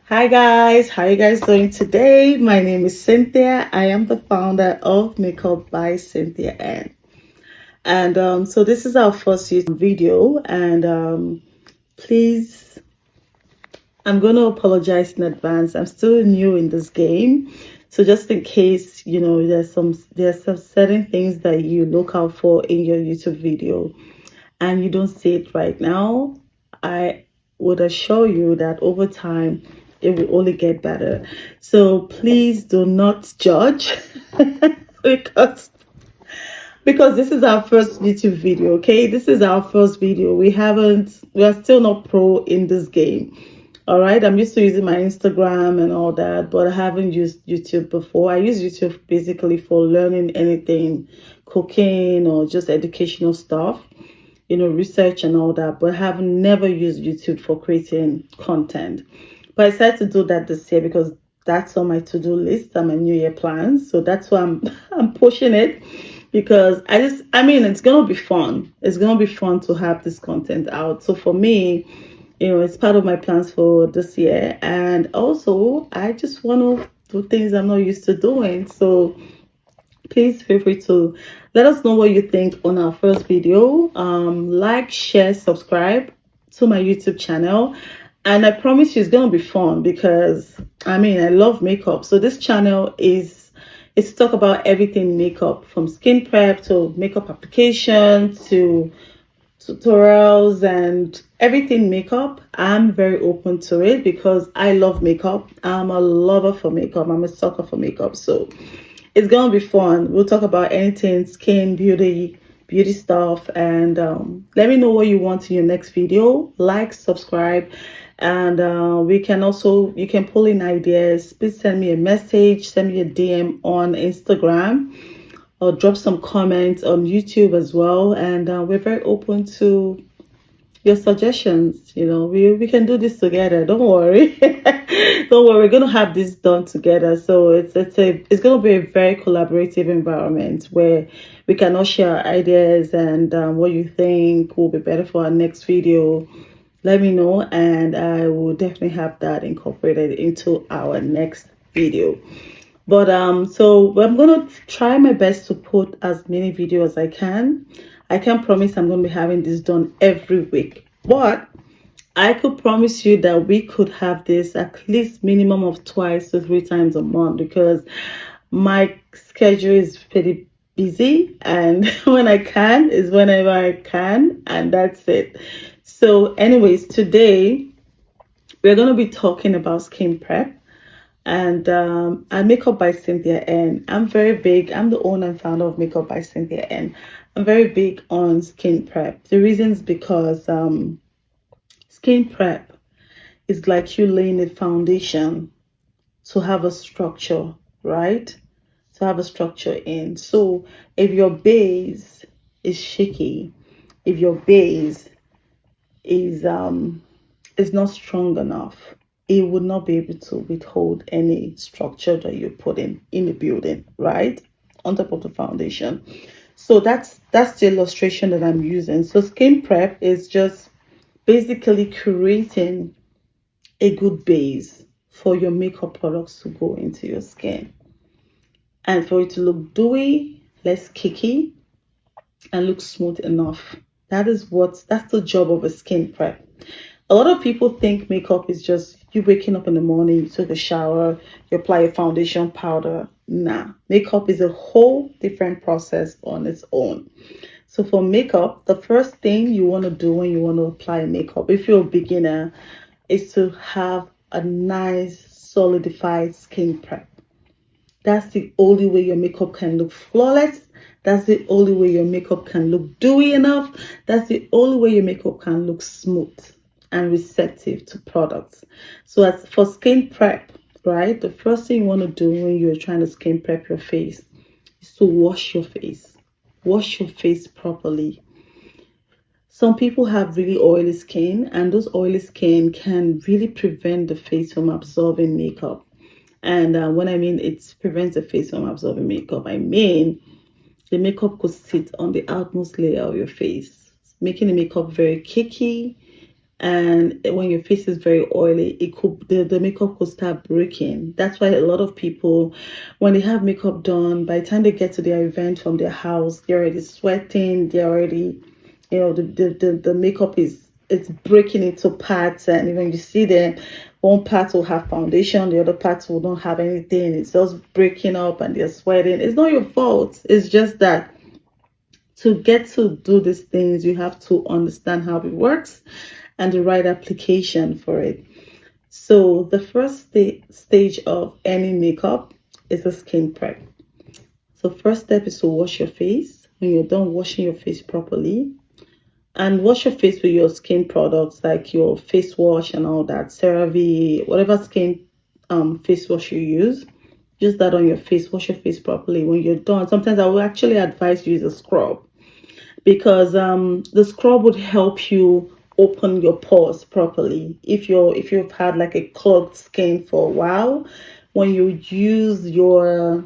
Hi guys, how you guys doing today? My name is Cynthia. I am the founder of Makeup by Cynthia N. And this is our first YouTube video, and please, I'm going to apologize in advance. I'm still new in this game. So just in case, there's some certain things that you look out for in your YouTube video and you don't see it right now, I would assure you that over time it will only get better. So please do not judge because this is our first YouTube video, okay? This is our first video. We are still not pro in this game. All right, I'm used to using my Instagram and all that, but I haven't used YouTube before. I use YouTube basically for learning anything, cooking or just educational stuff, research and all that, but I have never used YouTube for creating content. But I decided to do that this year because that's on my to-do list and my New Year plans. So that's why I'm pushing it, because it's gonna be fun. It's gonna be fun to have this content out. So for me, it's part of my plans for this year. And also, I just want to do things I'm not used to doing. So please feel free to let us know what you think on our first video. Like, share, subscribe to my YouTube channel. And I promise you it's going to be fun because, I love makeup. So this channel is to talk about everything makeup, from skin prep to makeup application to tutorials and everything makeup. I'm very open to it because I love makeup. I'm a lover for makeup. I'm a sucker for makeup. So it's gonna be fun. We'll talk about anything skin, beauty stuff, and let me know what you want in your next video. Like, subscribe, and you can pull in ideas. Please send me a message, send me a DM on Instagram, or drop some comments on YouTube as well. And we're very open to your suggestions. We can do this together. Don't worry. Don't worry, we're gonna have this done together. So it's gonna be a very collaborative environment where we can all share our ideas, and what you think will be better for our next video. Let me know, and I will definitely have that incorporated into our next video. But so I'm gonna try my best to put as many videos as I can. I can't promise I'm gonna be having this done every week, but I could promise you that we could have this at least minimum of 2 to 3 times a month, because my schedule is pretty busy, and when I can is whenever I can, and that's it. So anyways, today we're going to be talking about skin prep, and Makeup by Cynthia N. I'm the owner and founder of Makeup by Cynthia N. I'm very big on skin prep. The reason is because skin prep is like you laying a foundation to have a structure, right? To have a structure in. So if your base is shaky, if your base is not strong enough, it would not be able to withhold any structure that you put in the building, right? On top of the foundation. So that's the illustration that I'm using. So skin prep is just basically creating a good base for your makeup products to go into your skin, and for it to look dewy, less kicky, and look smooth enough. That's the job of a skin prep. A lot of people think makeup is just you waking up in the morning, you take a shower, you apply a foundation powder. Nah, makeup is a whole different process on its own. So for makeup, the first thing you want to do when you want to apply makeup, if you're a beginner, is to have a nice solidified skin prep. That's the only way your makeup can look flawless. That's the only way your makeup can look dewy enough. That's the only way your makeup can look smooth and receptive to products. So as for skin prep, right, the first thing you want to do when you're trying to skin prep your face is to wash your face. Wash your face properly. Some people have really oily skin, and those oily skin can really prevent the face from absorbing makeup. And when I mean it prevents the face from absorbing makeup, I mean the makeup could sit on the outmost layer of your face, making the makeup very kicky, and when your face is very oily, the makeup could start breaking. That's why a lot of people, when they have makeup done, by the time they get to their event from their house, they're already sweating, they're already, the makeup is, it's breaking into parts, and when you see them, one part will have foundation, the other part will not have anything. It's just breaking up and they're sweating. It's not your fault. It's just that to get to do these things, you have to understand how it works and the right application for it. So the first stage of any makeup is a skin prep. So first step is to wash your face. When you're done washing your face properly, and wash your face with your skin products like your face wash and all that, CeraVe, whatever skin face wash you use that on your face. Wash your face properly. When you're done, sometimes I will actually advise you use a scrub, because the scrub would help you open your pores properly. If you've had like a clogged skin for a while, when you use your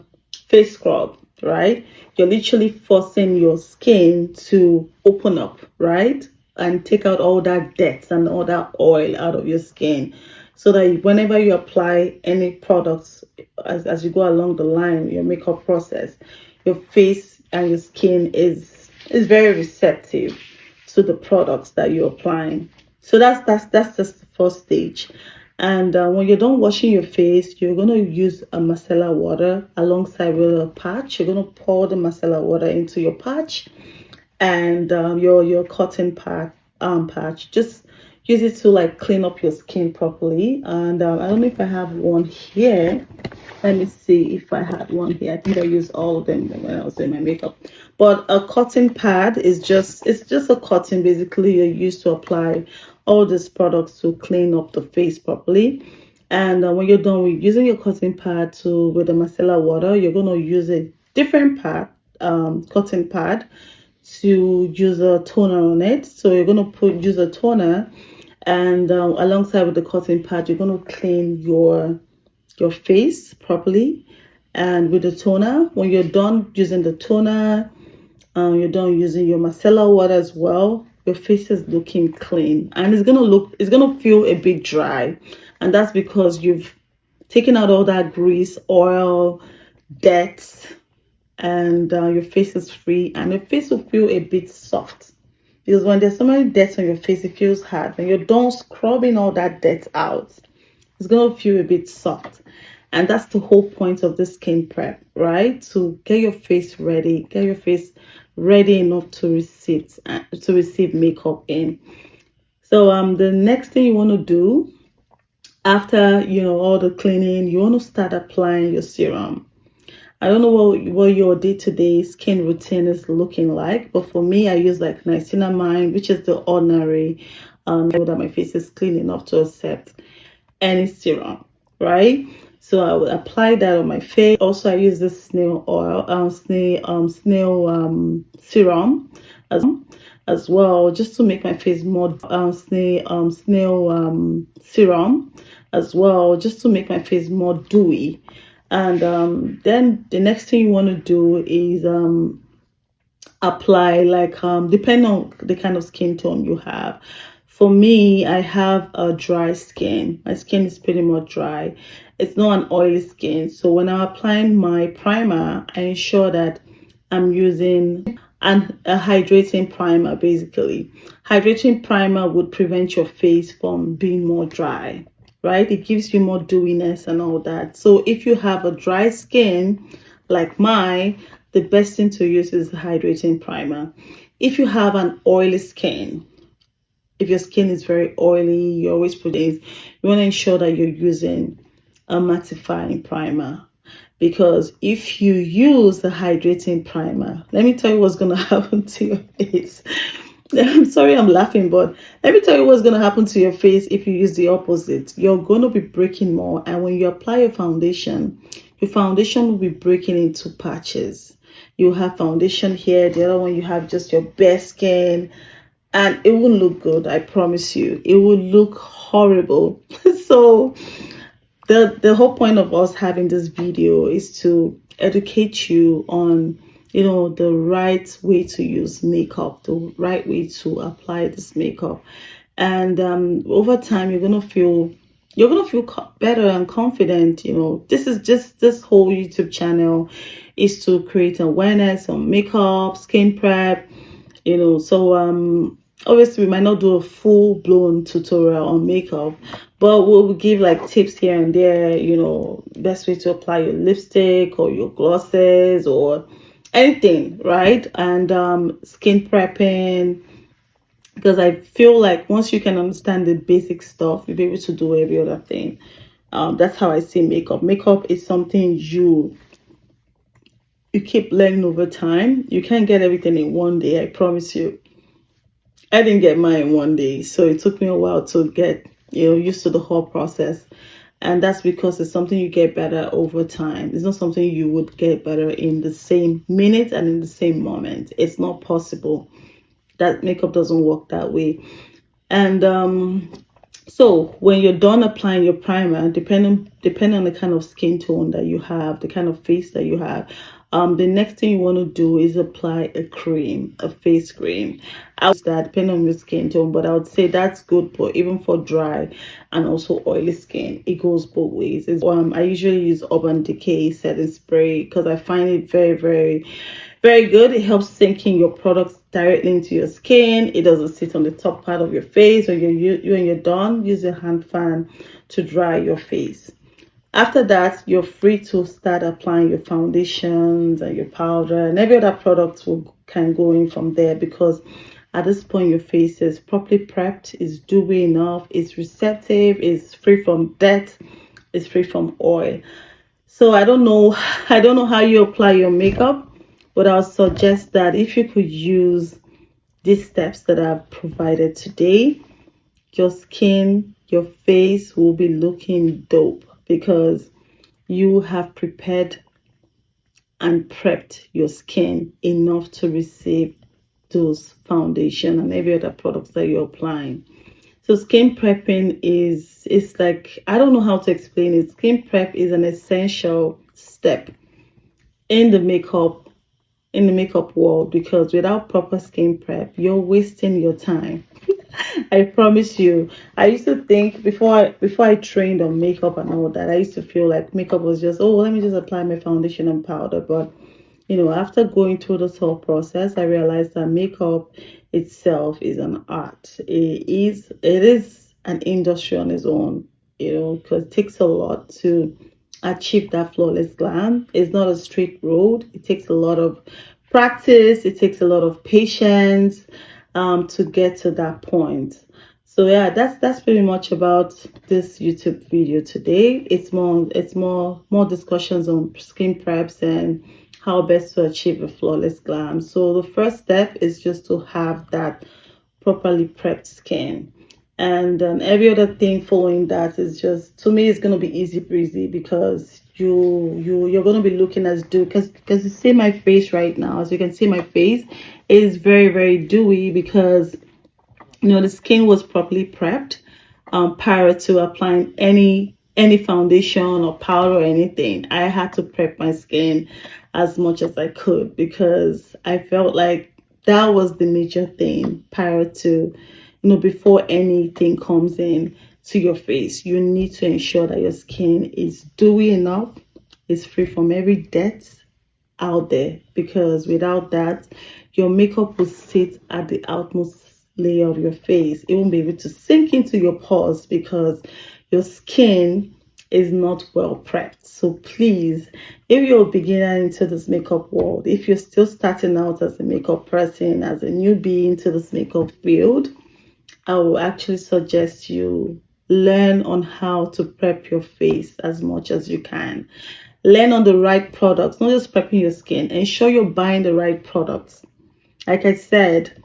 face scrub, right, you're literally forcing your skin to open up, right, and take out all that dirt and all that oil out of your skin, so that whenever you apply any products as you go along the line, your makeup process, your face and your skin is very receptive to the products that you're applying. So that's just the first stage. And when you're done washing your face, you're going to use a micellar water alongside with a patch. You're going to pour the micellar water into your patch and your cotton patch. Just use it to like clean up your skin properly. And I don't know if I have one here. Let me see if I had one here. I think I used all of them when I was doing my makeup. But a cotton pad is just a cotton basically you're used to apply all these products to clean up the face properly. And when you're done with using your cotton pad with the micellar water, you're going to use a different cotton pad to use a toner on it. So you're going to use a toner, and alongside with the cotton pad, you're going to clean your face properly. And with the toner, when you're done using the toner, you're done using your micellar water as well, your face is looking clean, and it's gonna feel a bit dry, and that's because you've taken out all that grease, oil, dirt, and your face is free, and your face will feel a bit soft, because when there's so many dirt on your face, it feels hard. When you're done scrubbing all that dirt out, it's gonna feel a bit soft. And that's the whole point of the skin prep, right? To get your face ready, enough to receive makeup in. So the next thing you want to do after all the cleaning, you want to start applying your serum. I don't know what your day-to-day skin routine is looking like, but for me, I use like niacinamide, which is the ordinary, know that my face is clean enough to accept any serum, right? So I will apply that on my face. Also, I use this snail oil, snail serum as well, just to make my face more snail serum as well, just to make my face more dewy. And then the next thing you want to do is apply, like depending on the kind of skin tone you have. For me, I have a dry skin. My skin is pretty much dry. It's not an oily skin. So when I'm applying my primer, I ensure that I'm using a hydrating primer, basically. Hydrating primer would prevent your face from being more dry, right? It gives you more dewiness and all that. So if you have a dry skin like mine, the best thing to use is a hydrating primer. If you have an oily skin, if your skin is very oily, you always put it, you want to ensure that you're using a mattifying primer. Because if you use the hydrating primer, let me tell you what's going to happen to your face. I'm sorry I'm laughing, but let me tell you what's going to happen to your face if you use the opposite. You're going to be breaking more, and when you apply your foundation will be breaking into patches. You have foundation here, the other one you have just your bare skin, and it won't look good. I promise you, it will look horrible. So the whole point of us having this video is to educate you on the right way to use makeup, the right way to apply this makeup. and over time you're gonna feel better and confident. This is just, this whole YouTube channel is to create awareness on makeup, skin prep. So obviously we might not do a full-blown tutorial on makeup, but we'll give like tips here and there, best way to apply your lipstick or your glosses or anything, right? And skin prepping, because I feel like once you can understand the basic stuff, you'll be able to do every other thing. That's how I see makeup. Makeup is something you keep learning over time. You can't get everything in one day, I promise you. I didn't get mine in one day, so it took me a while to get used to the whole process. And that's because it's something you get better over time. It's not something you would get better in the same minute and in the same moment. It's not possible. That makeup doesn't work that way. And so when you're done applying your primer, depending on the kind of skin tone that you have, the kind of face that you have, the next thing you want to do is apply a cream, a face cream. I would use that depending on your skin tone, but I would say that's good for even for dry and also oily skin. It goes both ways. I usually use Urban Decay setting spray because I find it very, very, very good. It helps sink in your products directly into your skin. It doesn't sit on the top part of your face. When you're done, use a hand fan to dry your face. After that, you're free to start applying your foundations and your powder, and every other product can go in from there, because at this point your face is properly prepped, is dewy enough, is receptive, is free from dirt, is free from oil. So I don't know how you apply your makeup, but I'll suggest that if you could use these steps that I've provided today, your skin, your face will be looking dope, because you have prepared and prepped your skin enough to receive those foundation and every other products that you're applying. So skin prepping is like, I don't know how to explain it. Skin prep is an essential step in the makeup world, because without proper skin prep, you're wasting your time. I promise you. I used to think before I trained on makeup and all that, I used to feel like makeup was just, oh, let me just apply my foundation and powder. But after going through this whole process, I realized that makeup itself is an art. It is an industry on its own, because it takes a lot to achieve that flawless glam. It's not a straight road. It takes a lot of practice. It takes a lot of patience to get to that point. So yeah, that's pretty much about this YouTube video today. It's more discussions on skin preps and how best to achieve a flawless glam. So the first step is just to have that properly prepped skin, and every other thing following that is just, to me, it's going to be easy breezy, because you're going to be looking as dewy, because you see my face right now. As you can see, my face is very, very dewy, because the skin was properly prepped prior to applying any foundation or powder or anything. I had to prep my skin as much as I could, because I felt like that was the major thing prior to, before anything comes in to your face. You need to ensure that your skin is dewy enough, is free from every dirt out there, because without that, your makeup will sit at the outmost layer of your face. It won't be able to sink into your pores, because your skin is not well prepped. So please, if you're a beginner into this makeup world, if you're still starting out as a makeup person, as a newbie into this makeup field, I will actually suggest you learn on how to prep your face as much as you can. Learn on the right products, not just prepping your skin. Ensure you're buying the right products. Like I said,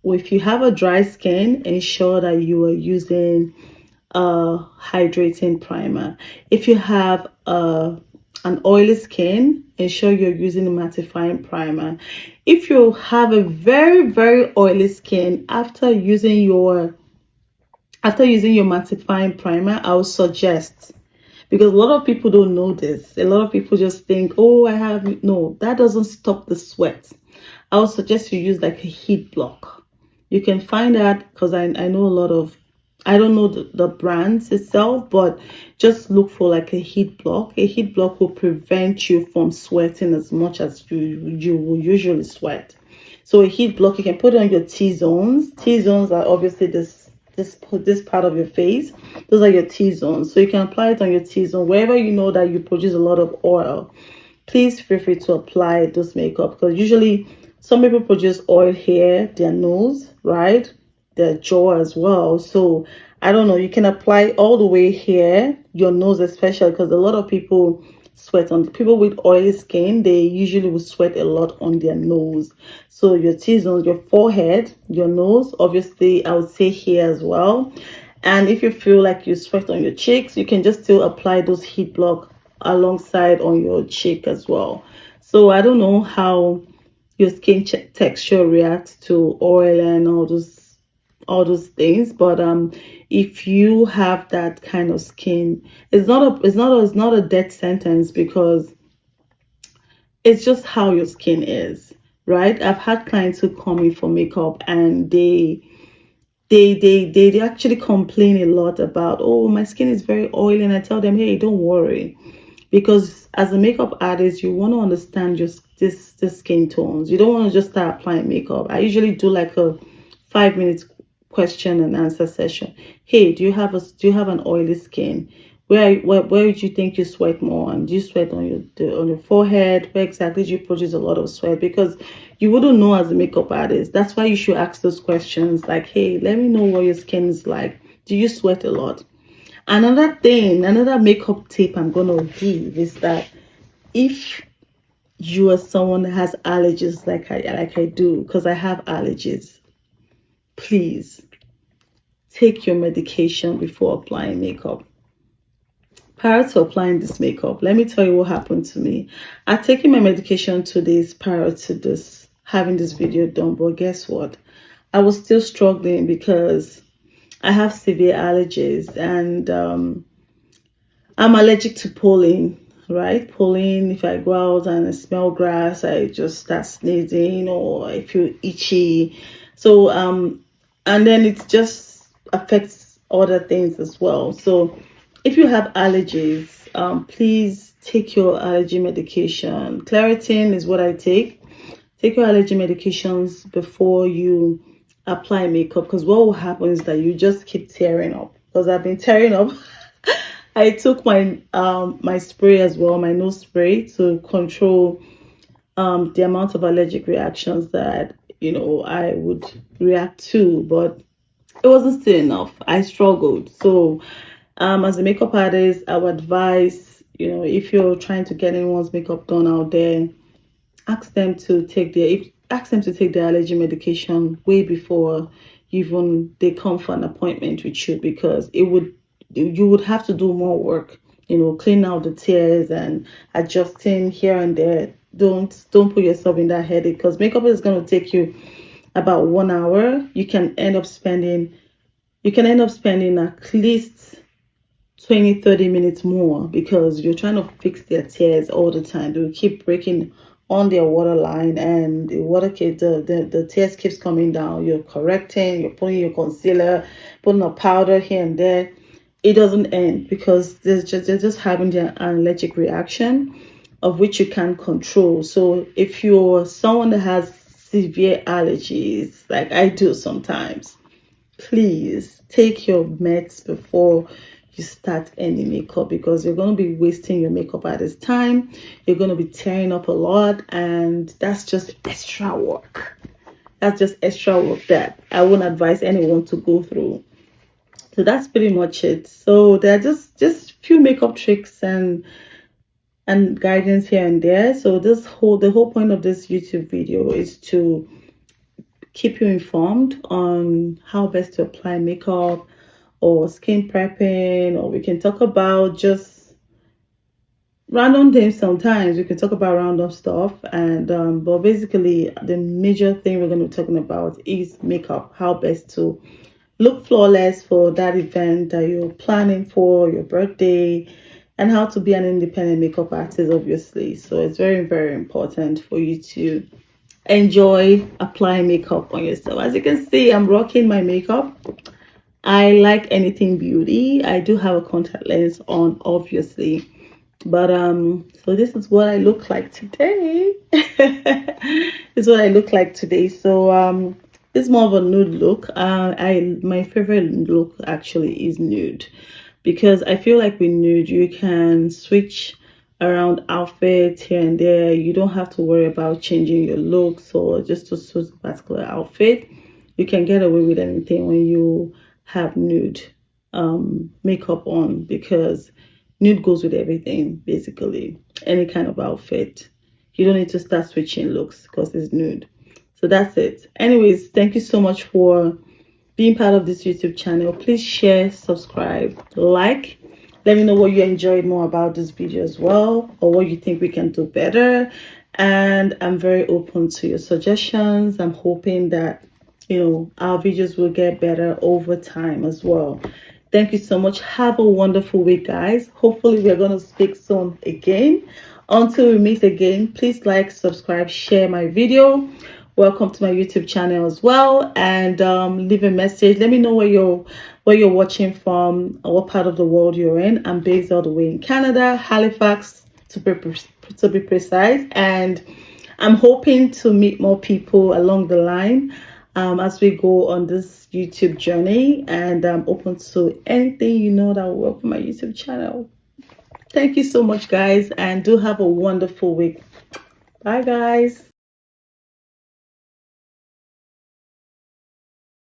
if you have a dry skin, ensure that you are using a hydrating primer. If you have an oily skin, ensure you're using a mattifying primer. If you have a very, very oily skin, after using your mattifying primer, I would suggest, because a lot of people don't know this, a lot of people just think, oh, no, that doesn't stop the sweat. I would suggest you use like a heat block. You can find that because I know a lot of, I don't know the brands itself, but just look for like a heat block. A heat block will prevent you from sweating as much as you will usually sweat. So a heat block, you can put it on your T-zones. T-zones are obviously this part of your face. Those are your T-zones. So you can apply it on your T-zone wherever you know that you produce a lot of oil. Please feel free to apply this makeup, because usually some people produce oil here, their nose, right? Their jaw as well. So I don't know, you can apply all the way here, your nose especially, because a lot of people sweat on, people with oily skin, they usually will sweat a lot on their nose. So your T-zones, your forehead, your nose, obviously I would say here as well. And if you feel like you sweat on your cheeks, you can just still apply those heat block alongside on your cheek as well. So I don't know how your skin texture reacts to oil and all those things, but if you have that kind of skin, it's not a death sentence, because it's just how your skin is, right? I've had clients who come in for makeup and they actually complain a lot about, oh, my skin is very oily, and I tell them, hey, don't worry, because as a makeup artist, you want to understand just this skin tones. You don't want to just start applying makeup. I usually do like a 5 minute question and answer session. Hey, do you have an oily skin? Where do you think you sweat more on? Do you sweat on your forehead? Where exactly do you produce a lot of sweat? Because you wouldn't know as a makeup artist. That's why you should ask those questions like, hey, let me know what your skin is like. Do you sweat a lot? Another thing, another makeup tip I'm gonna give is that if you are someone that has allergies like I do, because I have allergies, please take your medication before applying makeup. Prior to applying this makeup, let me tell you what happened to me. I've taken my medication 2 days prior to this having this video done, but guess what? I was still struggling because I have severe allergies, and I'm allergic to pollen, right? Pollen, if I go out and I smell grass, I just start sneezing or I feel itchy. So, and then it just affects other things as well. So if you have allergies, please take your allergy medication. Claritin is what I take. Take your allergy medications before you apply makeup, because what will happen is that you just keep tearing up. Because I've been tearing up. I took my spray as well, my nose spray, to control the amount of allergic reactions that I would react to, but it wasn't still enough. I struggled. So as a makeup artist, I would advise, if you're trying to get anyone's makeup done out there, ask them to take their allergy medication way before even they come for an appointment with you, because you would have to do more work, clean out the tears and adjusting here and there. Don't put yourself in that headache, because makeup is going to take you about 1 hour. You can end up spending at least 20-30 minutes more, because you're trying to fix their tears all the time. They'll keep breaking on their waterline, and the tears keeps coming down. You're correcting, you're putting your concealer, putting a powder here and there. It doesn't end, because they're just having an allergic reaction of which you can't control. So if you're someone that has severe allergies, like I do sometimes, please take your meds before you start any makeup, because you're going to be wasting your makeup artist time. You're going to be tearing up a lot, and that's just extra work. That's just extra work that I wouldn't advise anyone to go through. So that's pretty much it. So there are just few makeup tricks and guidance here and there. So the whole point of this YouTube video is to keep you informed on how best to apply makeup or skin prepping, or we can talk about just random things. Sometimes we can talk about random stuff, and but basically the major thing we're going to be talking about is makeup, how best to look flawless for that event that you're planning for your birthday, and how to be an independent makeup artist, obviously. So it's very, very important for you to enjoy applying makeup on yourself. As you can see, I'm rocking my makeup. I like anything beauty. I do have a contact lens on, obviously, but so this is what I look like today. This is what I look like today. So it's more of a nude look. My favorite look actually is nude, because I feel like with nude you can switch around outfits here and there. You don't have to worry about changing your looks or just to suit a particular outfit. You can get away with anything when you have nude makeup on, because nude goes with everything, basically any kind of outfit. You don't need to start switching looks because it's nude. So that's it. Anyways, thank you so much for being part of this YouTube channel. Please share, subscribe, like. Let me know what you enjoyed more about this video as well, or what you think we can do better. And I'm very open to your suggestions. I'm hoping that our videos will get better over time as well. Thank you so much. Have a wonderful week, guys. Hopefully we're going to speak soon again. Until we meet again, please like, subscribe, share my video. Welcome to my YouTube channel as well, and leave a message. Let me know where you're watching from, or what part of the world you're in. I'm based all the way in Canada, Halifax to be precise, and I'm hoping to meet more people along the line as we go on this YouTube journey, and I'm open to anything that will work for my YouTube channel. Thank you so much, guys, and do have a wonderful week. Bye, guys.